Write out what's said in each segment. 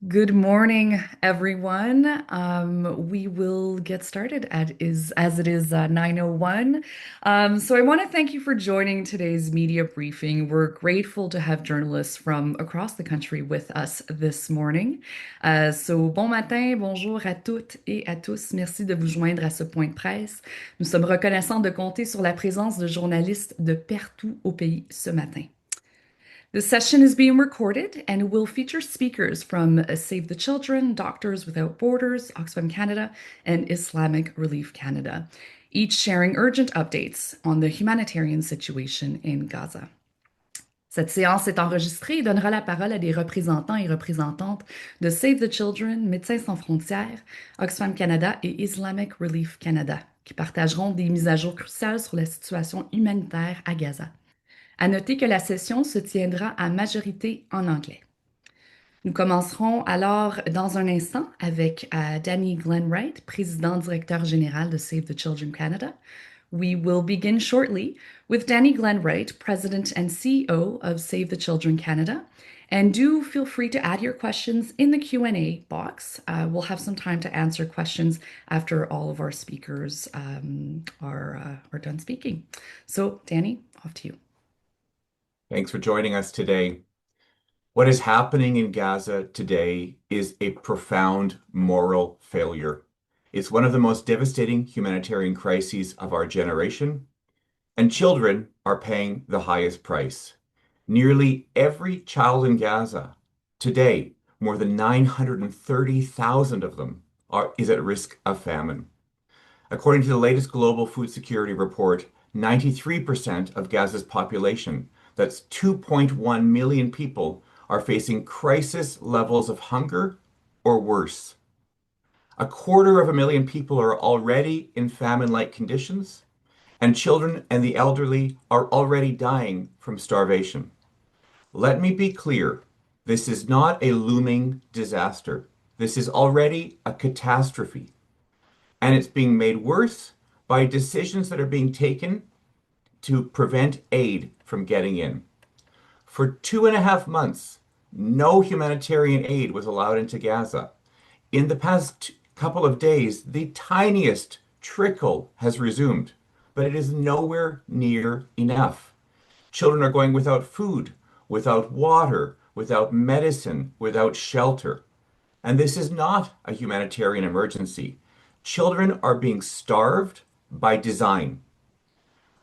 Good morning, everyone. We will get started as it is 9:01. So I want to thank you for joining today's media briefing. We're grateful to have journalists from across the country with us this morning. So bon matin, bonjour à toutes et à tous. Merci de vous joindre à ce point de presse. Nous sommes reconnaissants de compter sur la présence de journalistes de partout au pays ce matin. This session is being recorded and will feature speakers from Save the Children, Doctors Without Borders, Oxfam Canada, and Islamic Relief Canada, each sharing urgent updates on the humanitarian situation in Gaza. Cette séance est enregistrée et donnera la parole à des représentants et représentantes de Save the Children, Médecins Sans Frontières, Oxfam Canada et Islamic Relief Canada, qui partageront des mises à jour cruciales sur la situation humanitaire à Gaza. À noter que la session se tiendra à majorité en anglais. Nous commencerons alors dans un instant avec Danny Glenwright, président directeur général de Save the Children Canada. We will begin shortly with Danny Glenwright, President and CEO of Save the Children Canada. And do feel free to add your questions in the Q&A box. We'll have some time to answer questions after all of our speakers are done speaking. So, Danny, off to you. Thanks for joining us today. What is happening in Gaza today is a profound moral failure. It's one of the most devastating humanitarian crises of our generation, and children are paying the highest price. Nearly every child in Gaza today, more than 930,000 of them, is at risk of famine. According to the latest Global Food Security Report, 93% of Gaza's population, that's 2.1 million people, are facing crisis levels of hunger or worse. 250,000 people are already in famine-like conditions, and children and the elderly are already dying from starvation. Let me be clear, this is not a looming disaster. This is already a catastrophe, and it's being made worse by decisions that are being taken to prevent aid from getting in. For 2.5 months, no humanitarian aid was allowed into Gaza. In the past couple of days, the tiniest trickle has resumed, but it is nowhere near enough. Children are going without food, without water, without medicine, without shelter. And this is not a humanitarian emergency. Children are being starved by design.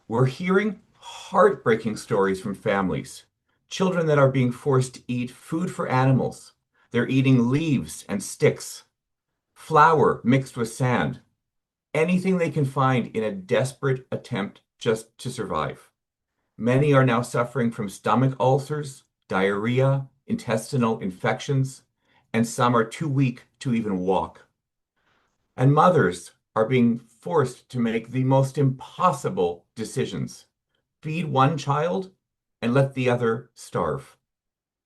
We're hearing heartbreaking stories from families. Children that are being forced to eat food for animals. They're eating leaves and sticks, flour mixed with sand, anything they can find in a desperate attempt just to survive. Many are now suffering from stomach ulcers, diarrhea, intestinal infections, and some are too weak to even walk. And mothers are being forced to make the most impossible decisions. Feed one child and let the other starve.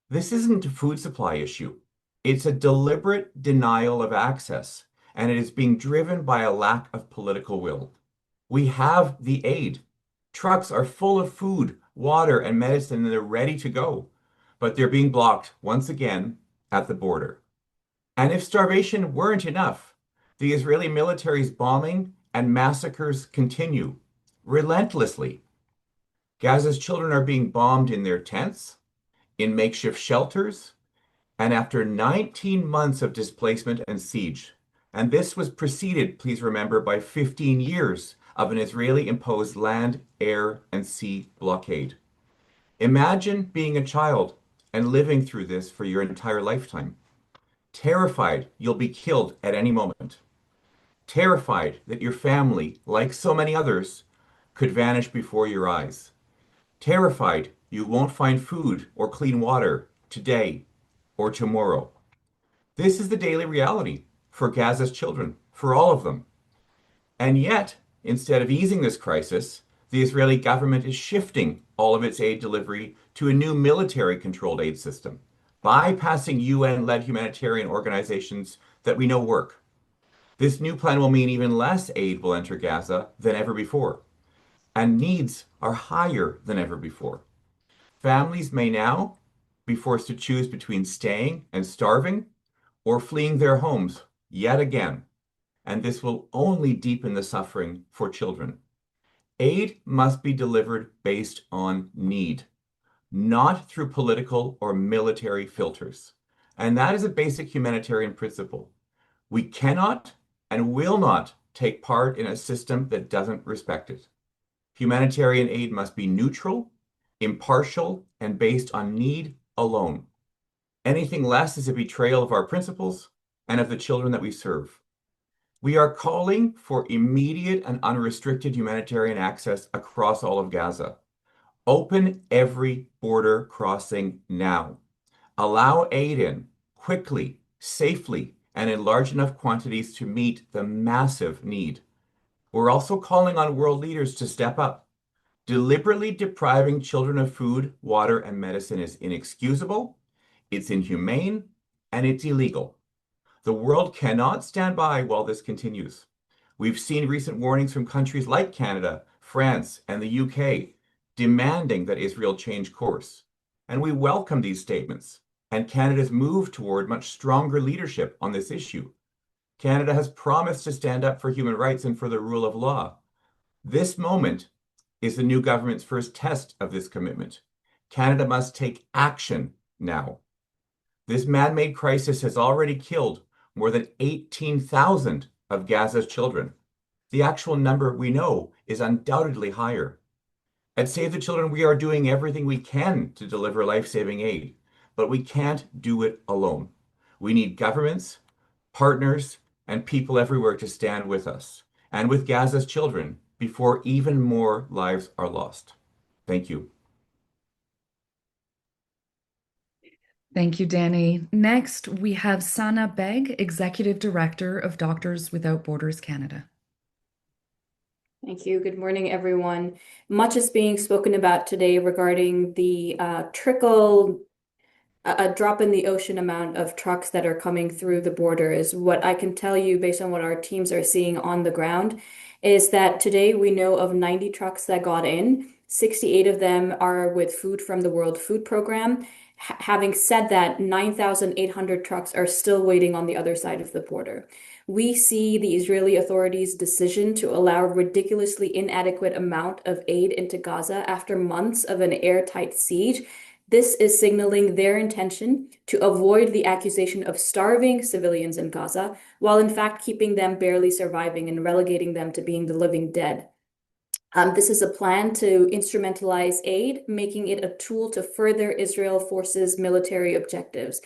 This isn't a food supply issue. It's a deliberate denial of access, and it is being driven by a lack of political will. We have the aid. Trucks are full of food, water, and medicine, and they're ready to go, but they're being blocked once again at the border. And if starvation weren't enough, the Israeli military's bombing and massacres continue relentlessly. Gaza's children are being bombed in their tents, in makeshift shelters, and after 19 months of displacement and siege. And this was preceded, please remember, by 15 years of an Israeli-imposed land, air, and sea blockade. Imagine being a child and living through this for your entire lifetime. Terrified you'll be killed at any moment. Terrified that your family, like so many others, could vanish before your eyes. Terrified you won't find food or clean water today or tomorrow. This is the daily reality for Gaza's children, for all of them. And yet, instead of easing this crisis, the Israeli government is shifting all of its aid delivery to a new military-controlled aid system, bypassing UN-led humanitarian organizations that we know work. This new plan will mean even less aid will enter Gaza than ever before, and needs are higher than ever before. Families may now be forced to choose between staying and starving or fleeing their homes yet again, and this will only deepen the suffering for children. Aid must be delivered based on need, not through political or military filters. And that is a basic humanitarian principle. We cannot and will not take part in a system that doesn't respect it. Humanitarian aid must be neutral, impartial, and based on need alone. Anything less is a betrayal of our principles and of the children that we serve. We are calling for immediate and unrestricted humanitarian access across all of Gaza. Open every border crossing now. Allow aid in quickly, safely, and in large enough quantities to meet the massive need. We're also calling on world leaders to step up. Deliberately depriving children of food, water, and medicine is inexcusable, it's inhumane, and it's illegal. The world cannot stand by while this continues. We've seen recent warnings from countries like Canada, France, and the UK demanding that Israel change course. And we welcome these statements and Canada's move toward much stronger leadership on this issue. Canada has promised to stand up for human rights and for the rule of law. This moment is the new government's first test of this commitment. Canada must take action now. This man-made crisis has already killed more than 18,000 of Gaza's children. The actual number we know is undoubtedly higher. At Save the Children, we are doing everything we can to deliver life-saving aid, but we can't do it alone. We need governments, partners, and people everywhere to stand with us and with Gaza's children before even more lives are lost. Thank you. Thank you, Danny. Next, we have Sana Beg, Executive Director of Doctors Without Borders Canada. Thank you. Good morning, everyone. Much is being spoken about today regarding the a drop in the ocean amount of trucks that are coming through the border. Is what I can tell you based on what our teams are seeing on the ground is that today we know of 90 trucks that got in. 68 of them are with food from the World Food Program. Having said that, 9,800 trucks are still waiting on the other side of the border. We see the Israeli authorities' decision to allow ridiculously inadequate amount of aid into Gaza after months of an airtight siege. This is signaling their intention to avoid the accusation of starving civilians in Gaza, while in fact keeping them barely surviving and relegating them to being the living dead. This is a plan to instrumentalize aid, making it a tool to further Israel forces' military objectives.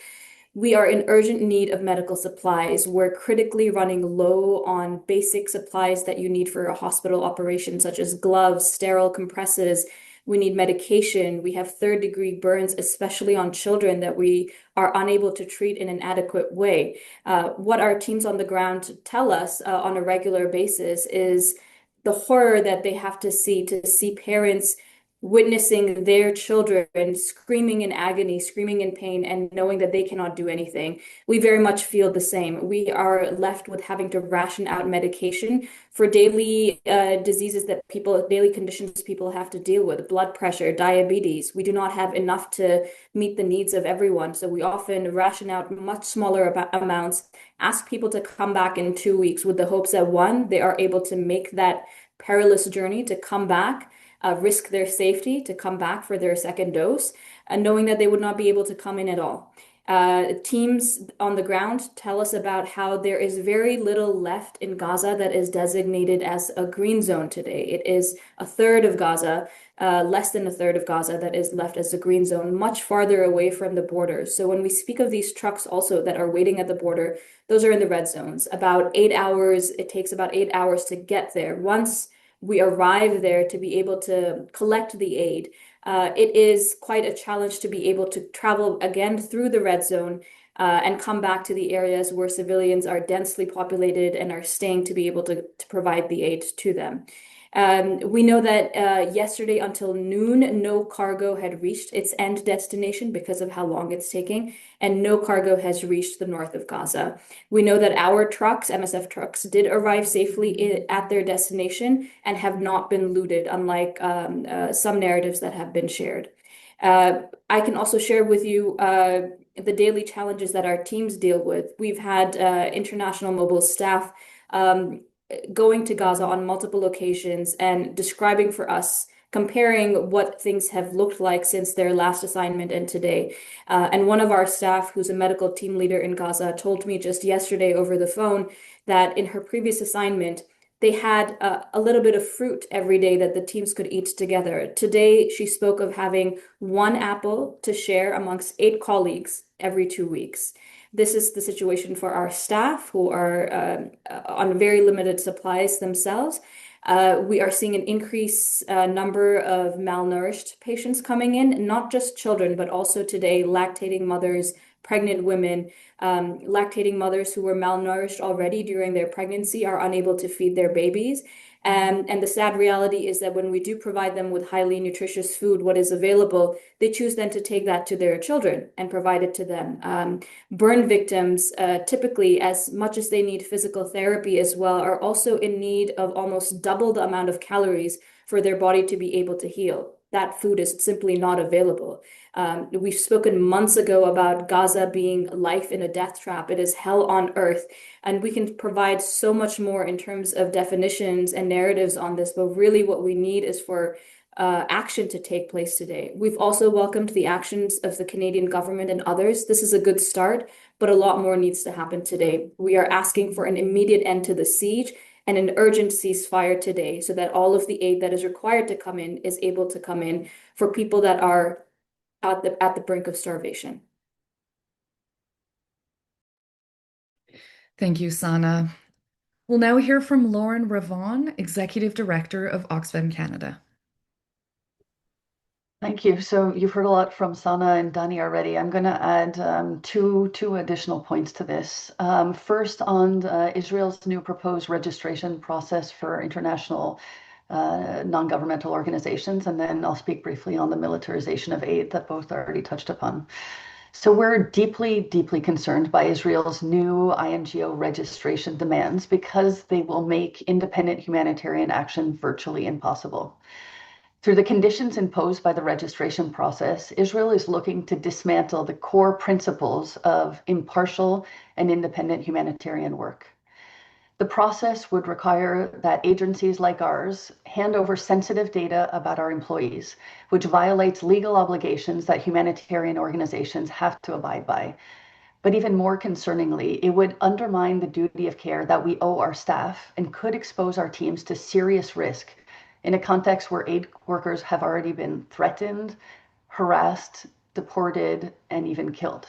We are in urgent need of medical supplies. We're critically running low on basic supplies that you need for a hospital operation, such as gloves, sterile compresses. We need medication. We have third-degree burns, especially on children, that we are unable to treat in an adequate way. What our teams on the ground tell us on a regular basis is the horror that they have to see parents witnessing their children screaming in agony, screaming in pain, and knowing that they cannot do anything. We very much feel the same. We are left with having to ration out medication for daily diseases that daily conditions people have to deal with, blood pressure, diabetes. We do not have enough to meet the needs of everyone. So we often ration out much smaller amounts, ask people to come back in 2 weeks with the hopes that one, they are able to make that perilous journey to come back, risk their safety to come back for their second dose, and knowing that they would not be able to come in at all. Teams on the ground tell us about how there is very little left in Gaza that is designated as a green zone today. It is a third of Gaza, less than a third of Gaza that is left as a green zone, much farther away from the border. So when we speak of these trucks also that are waiting at the border, those are in the red zones. About 8 hours, it takes about 8 hours to get there. Once we arrive there to be able to collect the aid, it is quite a challenge to be able to travel again through the red zone and come back to the areas where civilians are densely populated and are staying to be able to provide the aid to them. We know that yesterday until noon, no cargo had reached its end destination because of how long it's taking, and no cargo has reached the north of Gaza. We know that our trucks, MSF trucks, did arrive safely at their destination and have not been looted, unlike some narratives that have been shared. I can also share with you the daily challenges that our teams deal with. We've had international mobile staff going to Gaza on multiple occasions and describing for us, comparing what things have looked like since their last assignment and today. And one of our staff, who's a medical team leader in Gaza, told me just yesterday over the phone that in her previous assignment, they had a little bit of fruit every day that the teams could eat together. Today, she spoke of having one apple to share amongst 8 colleagues every 2 weeks. This is the situation for our staff who are on very limited supplies themselves. We are seeing an increased number of malnourished patients coming in, not just children, but also today lactating mothers, pregnant women, lactating mothers who were malnourished already during their pregnancy are unable to feed their babies. And the sad reality is that when we do provide them with highly nutritious food, what is available, they choose then to take that to their children and provide it to them. Burn victims, typically, as much as they need physical therapy as well, are also in need of almost double the amount of calories for their body to be able to heal. That food is simply not available. We've spoken months ago about Gaza being life in a death trap. It is hell on earth. And we can provide so much more in terms of definitions and narratives on this, but really what we need is for action to take place today. We've also welcomed the actions of the Canadian government and others. This is a good start, but a lot more needs to happen today. We are asking for an immediate end to the siege and an urgent ceasefire today so that all of the aid that is required to come in is able to come in for people that are at the brink of starvation. Thank you, Sana. We'll now hear from Lauren Ravon, Executive Director of Oxfam Canada. Thank you. So you've heard a lot from Sana and Dani already. I'm going to add two additional points to this. First, on Israel's new proposed registration process for international non-governmental organizations, and then I'll speak briefly on the militarization of aid that both already touched upon. So we're deeply, deeply concerned by Israel's new INGO registration demands because they will make independent humanitarian action virtually impossible. Through the conditions imposed by the registration process, Israel is looking to dismantle the core principles of impartial and independent humanitarian work. The process would require that agencies like ours hand over sensitive data about our employees, which violates legal obligations that humanitarian organizations have to abide by. But even more concerningly, it would undermine the duty of care that we owe our staff and could expose our teams to serious risk in a context where aid workers have already been threatened, harassed, deported, and even killed.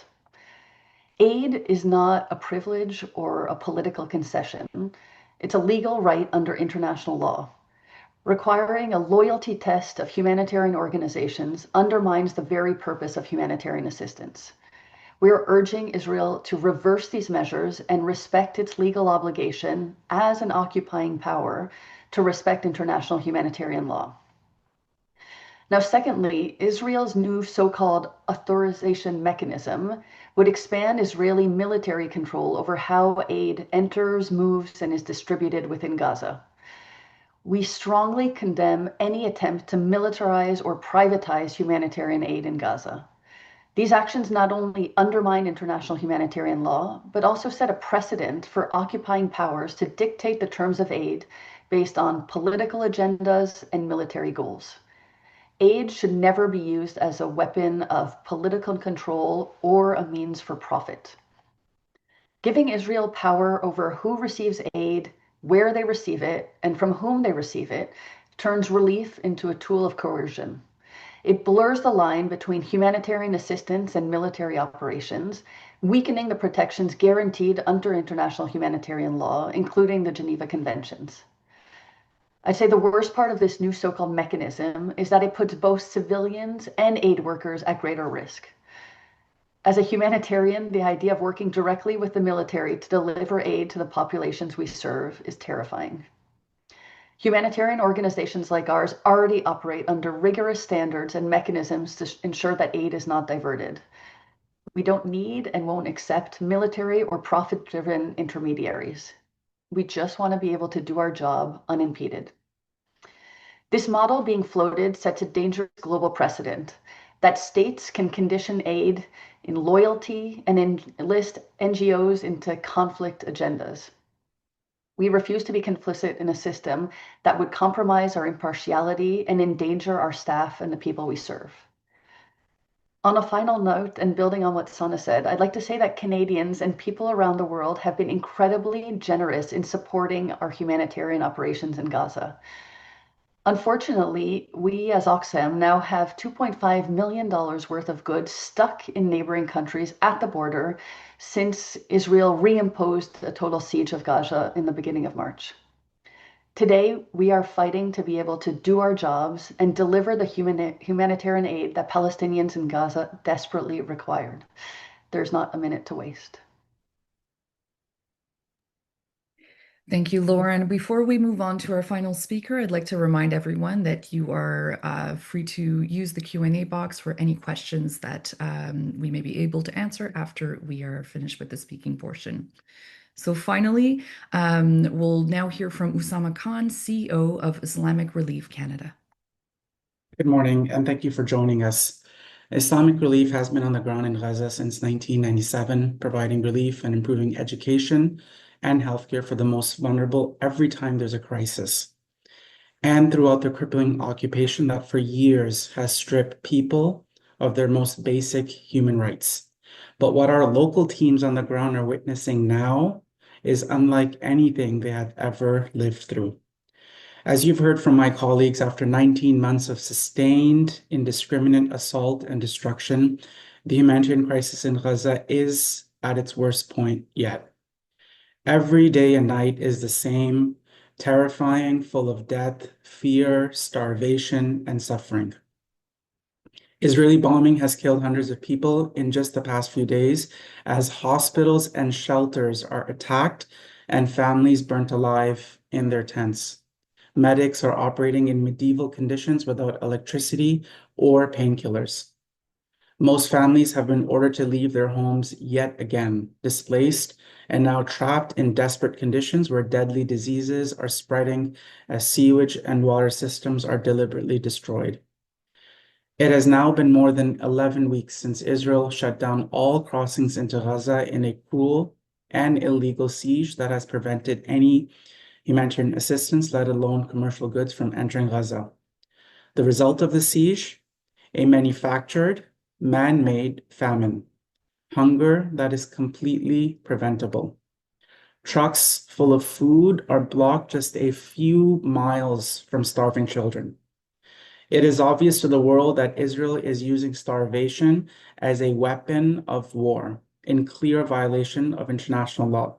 Aid is not a privilege or a political concession. It's a legal right under international law. Requiring a loyalty test of humanitarian organizations undermines the very purpose of humanitarian assistance. We are urging Israel to reverse these measures and respect its legal obligation as an occupying power to respect international humanitarian law. Now, secondly, Israel's new so-called authorization mechanism would expand Israeli military control over how aid enters, moves, and is distributed within Gaza. We strongly condemn any attempt to militarize or privatize humanitarian aid in Gaza. These actions not only undermine international humanitarian law, but also set a precedent for occupying powers to dictate the terms of aid based on political agendas and military goals. Aid should never be used as a weapon of political control or a means for profit. Giving Israel power over who receives aid, where they receive it, and from whom they receive it turns relief into a tool of coercion. It blurs the line between humanitarian assistance and military operations, weakening the protections guaranteed under international humanitarian law, including the Geneva Conventions. I'd say the worst part of this new so-called mechanism is that it puts both civilians and aid workers at greater risk. As a humanitarian, the idea of working directly with the military to deliver aid to the populations we serve is terrifying. Humanitarian organizations like ours already operate under rigorous standards and mechanisms to ensure that aid is not diverted. We don't need and won't accept military or profit-driven intermediaries. We just want to be able to do our job unimpeded. This model being floated sets a dangerous global precedent that states can condition aid in loyalty, and enlist NGOs into conflict agendas. We refuse to be complicit in a system that would compromise our impartiality and endanger our staff and the people we serve. On a final note, and building on what Sana said, I'd like to say that Canadians and people around the world have been incredibly generous in supporting our humanitarian operations in Gaza. Unfortunately, we as Oxfam now have $2.5 million worth of goods stuck in neighboring countries at the border since Israel reimposed a total siege of Gaza in the beginning of March. Today, we are fighting to be able to do our jobs and deliver the humanitarian aid that Palestinians in Gaza desperately required. There's not a minute to waste. Thank you, Lauren. Before we move on to our final speaker, I'd like to remind everyone that you are free to use the Q&A box for any questions that we may be able to answer after we are finished with the speaking portion. So finally, we'll now hear from Usama Khan, CEO of Islamic Relief Canada. Good morning, and thank you for joining us. Islamic Relief has been on the ground in Gaza since 1997, providing relief and improving education and healthcare for the most vulnerable every time there's a crisis. And throughout the crippling occupation that for years has stripped people of their most basic human rights. But what our local teams on the ground are witnessing now is unlike anything they have ever lived through. As you've heard from my colleagues, after 19 months of sustained, indiscriminate assault and destruction, the humanitarian crisis in Gaza is at its worst point yet. Every day and night is the same, terrifying, full of death, fear, starvation, and suffering. Israeli bombing has killed hundreds of people in just the past few days as hospitals and shelters are attacked and families burnt alive in their tents. Medics are operating in medieval conditions without electricity or painkillers. Most families have been ordered to leave their homes yet again, displaced and now trapped in desperate conditions where deadly diseases are spreading as sewage and water systems are deliberately destroyed. It has now been more than 11 weeks since Israel shut down all crossings into Gaza in a cruel and illegal siege that has prevented any humanitarian assistance, let alone commercial goods, from entering Gaza. The result of the siege, a manufactured, man-made famine, hunger that is completely preventable. Trucks full of food are blocked just a few miles from starving children. It is obvious to the world that Israel is using starvation as a weapon of war in clear violation of international law.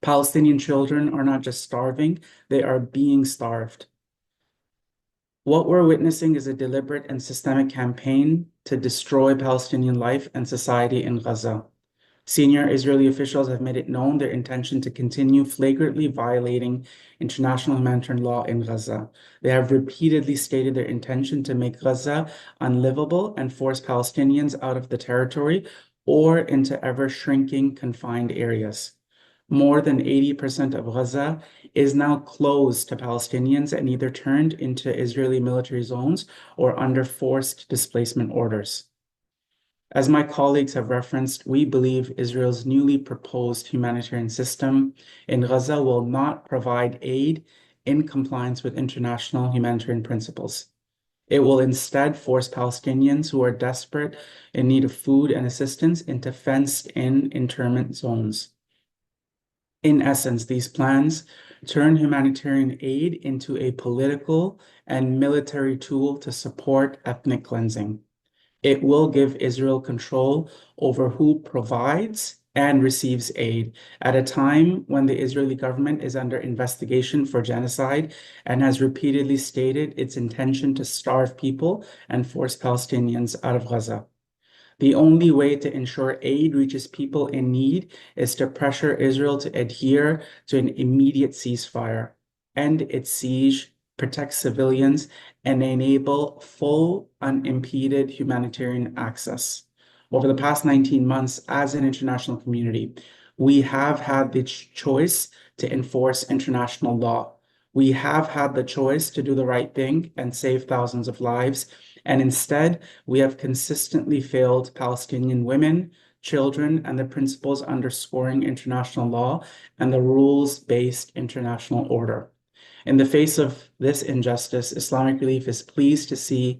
Palestinian children are not just starving, they are being starved. What we're witnessing is a deliberate and systemic campaign to destroy Palestinian life and society in Gaza. Senior Israeli officials have made it known their intention to continue flagrantly violating international humanitarian law in Gaza. They have repeatedly stated their intention to make Gaza unlivable and force Palestinians out of the territory or into ever-shrinking confined areas. More than 80% of Gaza is now closed to Palestinians and either turned into Israeli military zones or under forced displacement orders. As my colleagues have referenced, we believe Israel's newly proposed humanitarian system in Gaza will not provide aid in compliance with international humanitarian principles. It will instead force Palestinians who are desperate in need of food and assistance into fenced-in internment zones. In essence, these plans turn humanitarian aid into a political and military tool to support ethnic cleansing. It will give Israel control over who provides and receives aid at a time when the Israeli government is under investigation for genocide and has repeatedly stated its intention to starve people and force Palestinians out of Gaza. The only way to ensure aid reaches people in need is to pressure Israel to adhere to an immediate ceasefire, end its siege, protect civilians, and enable full, unimpeded humanitarian access. Over the past 19 months, as an international community, we have had the choice to enforce international law. We have had the choice to do the right thing and save thousands of lives, And instead, we have consistently failed Palestinian women, children, and the principles underscoring international law and the rules-based international order. In the face of this injustice, Islamic Relief is pleased to see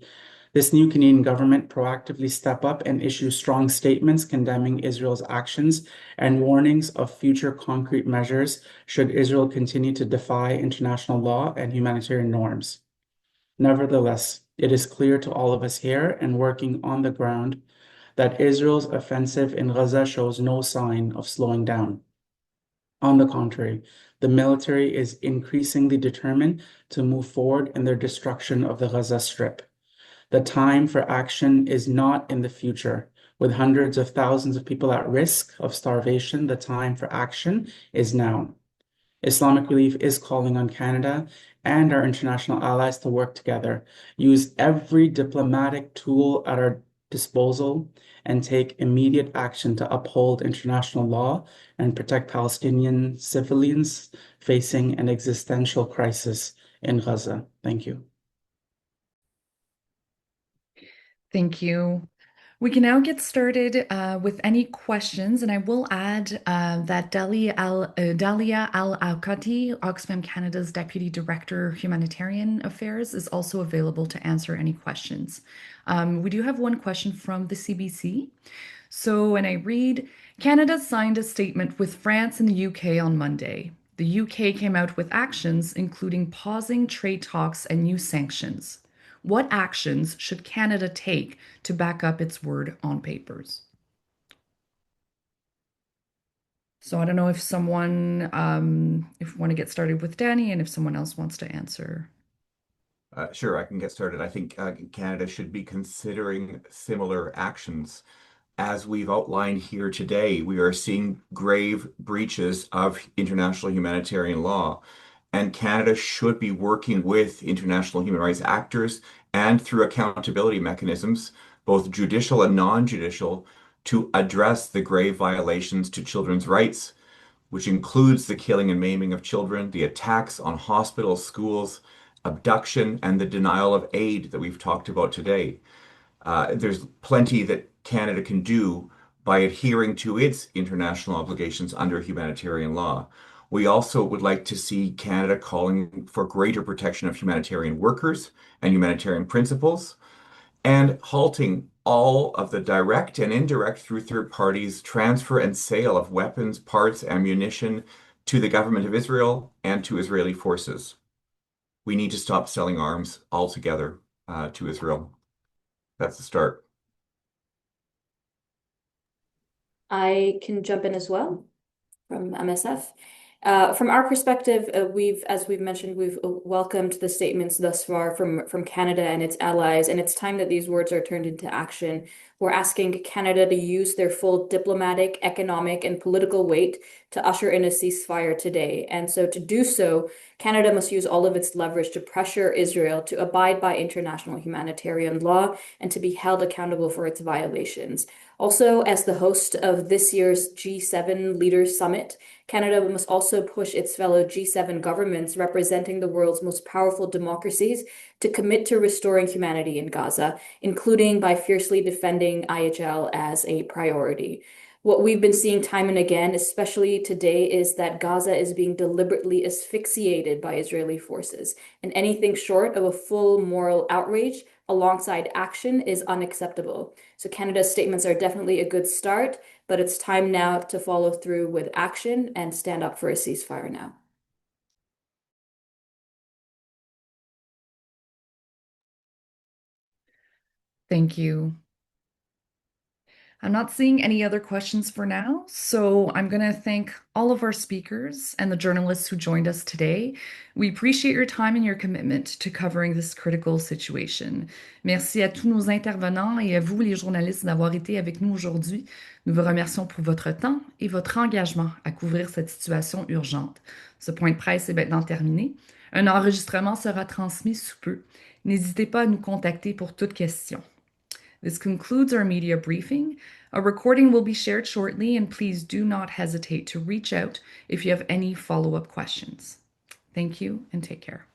this new Canadian government proactively step up and issue strong statements condemning Israel's actions and warnings of future concrete measures should Israel continue to defy international law and humanitarian norms. Nevertheless, it is clear to all of us here and working on the ground that Israel's offensive in Gaza shows no sign of slowing down. On the contrary, the military is increasingly determined to move forward in their destruction of the Gaza Strip. The time for action is not in the future. With hundreds of thousands of people at risk of starvation, the time for action is now. Islamic Relief is calling on Canada and our international allies to work together, use every diplomatic tool at our disposal, and take immediate action to uphold international law and protect Palestinian civilians facing an existential crisis in Gaza. Thank you. Thank you. We can now get started with any questions, and I will add that Dalia Al-Awkati, Oxfam Canada's Deputy Director, Humanitarian Affairs, is also available to answer any questions. We do have one question from the CBC. So, and I read, Canada signed a statement with France and the UK on Monday. The UK came out with actions, including pausing trade talks and new sanctions. What actions should Canada take to back up its word on papers? So I don't know if someone, if we want to get started with Danny and if someone else wants to answer. Sure, I can get started. I think Canada should be considering similar actions. As we've outlined here today, we are seeing grave breaches of international humanitarian law, and Canada should be working with international human rights actors and through accountability mechanisms, both judicial and non-judicial, to address the grave violations to children's rights, which includes the killing and maiming of children, the attacks on hospitals, schools, abduction, and the denial of aid that we've talked about today. There's plenty that Canada can do by adhering to its international obligations under humanitarian law. We also would like to see Canada calling for greater protection of humanitarian workers and humanitarian principles, and halting all of the direct and indirect through third parties transfer and sale of weapons, parts, ammunition to the government of Israel and to Israeli forces. We need to stop selling arms altogether to Israel. That's the start. I can jump in as well from MSF. From our perspective, as we've mentioned, we've welcomed the statements thus far from Canada and its allies, and it's time that these words are turned into action. We're asking Canada to use their full diplomatic, economic, and political weight to usher in a ceasefire today. And so to do so, Canada must use all of its leverage to pressure Israel to abide by international humanitarian law and to be held accountable for its violations. Also, as the host of this year's G7 Leaders Summit, Canada must also push its fellow G7 governments representing the world's most powerful democracies to commit to restoring humanity in Gaza, including by fiercely defending IHL as a priority. What we've been seeing time and again, especially today, is that Gaza is being deliberately asphyxiated by Israeli forces, and anything short of a full moral outrage alongside action is unacceptable. So Canada's statements are definitely a good start, but it's time now to follow through with action and stand up for a ceasefire now. Thank you. I'm not seeing any other questions for now, so I'm going to thank all of our speakers and the journalists who joined us today. We appreciate your time and your commitment to covering this critical situation. Merci à tous nos intervenants et à vous, les journalistes, d'avoir été avec nous aujourd'hui. Nous vous remercions pour votre temps et votre engagement à couvrir cette situation urgente. Ce point de presse est maintenant terminé. Un enregistrement sera transmis sous peu. N'hésitez pas à nous contacter pour toute question. This concludes our media briefing. A recording will be shared shortly, and please do not hesitate to reach out if you have any follow-up questions. Thank you and take care.